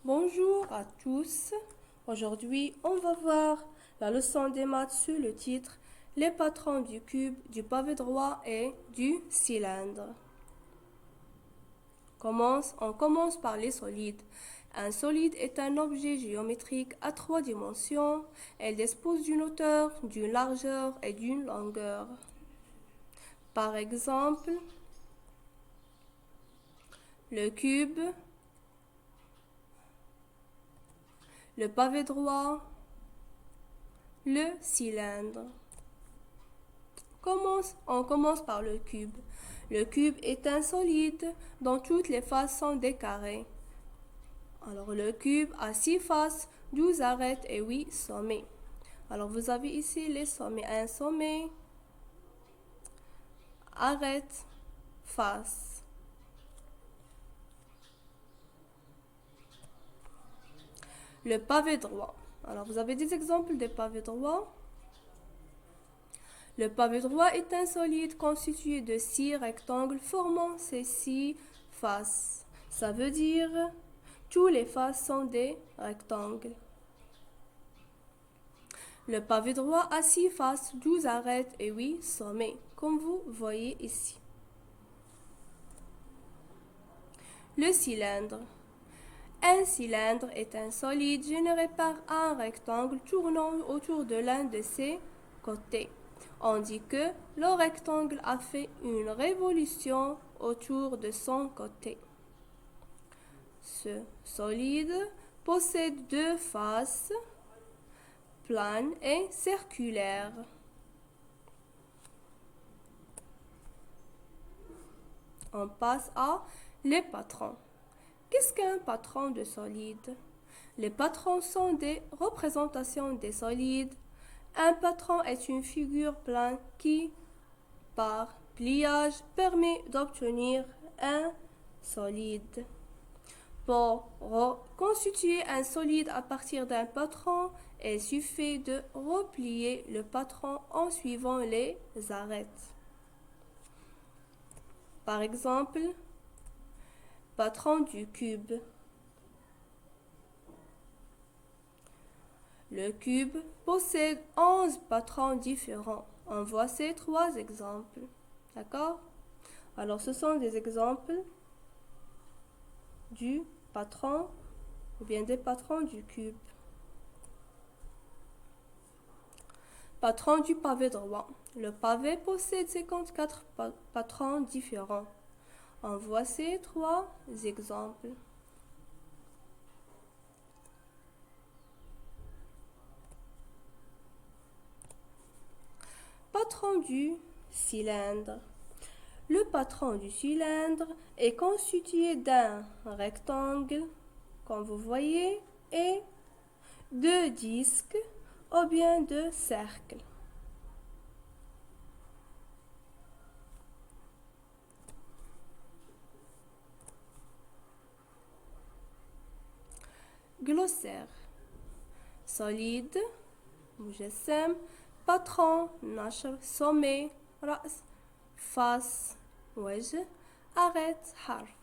Bonjour à tous. Aujourd'hui, on va voir la leçon des maths sur le titre Les patrons du cube, du pavé droit et du cylindre. On commence par les solides. Un solide est un objet géométrique à 3 dimensions. Elle dispose d'une hauteur, d'une largeur et d'une longueur. Par exemple, le cube, le pavé droit, le cylindre. On commence par le cube. Le cube est un solide dont toutes les faces sont des carrés. Alors le cube a 6 faces, 12 arêtes et 8 sommets. Alors vous avez ici les sommets. Un sommet, arête, face. Le pavé droit. Alors vous avez des exemples de pavés droits. Le pavé droit est un solide constitué de 6 rectangles formant ces 6 faces. Ça veut dire tous les faces sont des rectangles. Le pavé droit a 6 faces, 12 arêtes et 8 sommets, comme vous voyez ici. Le cylindre. Un cylindre est un solide généré par un rectangle tournant autour de l'un de ses côtés. On dit que le rectangle a fait une révolution autour de son côté. Ce solide possède deux faces, planes et circulaires. On passe à les patrons. Qu'est-ce qu'un patron de solide? Les patrons sont des représentations des solides. Un patron est une figure plane qui, par pliage, permet d'obtenir un solide. Pour reconstituer un solide à partir d'un patron, il suffit de replier le patron en suivant les arêtes. Par exemple, patron du cube. Le cube possède 11 patrons différents. On voit ces 3 exemples. D'accord? Alors, ce sont des exemples du patron ou bien des patrons du cube. Patron du pavé droit. Le pavé possède 54 patrons différents. On voit ces 3 exemples. Patron du cylindre. Le patron du cylindre est constitué d'un rectangle, comme vous voyez, et de disques ou bien de cercles. Glossaire. Solide, مجسم, patron, نشر, sommet, رأس, face, وجه, arête, حرف.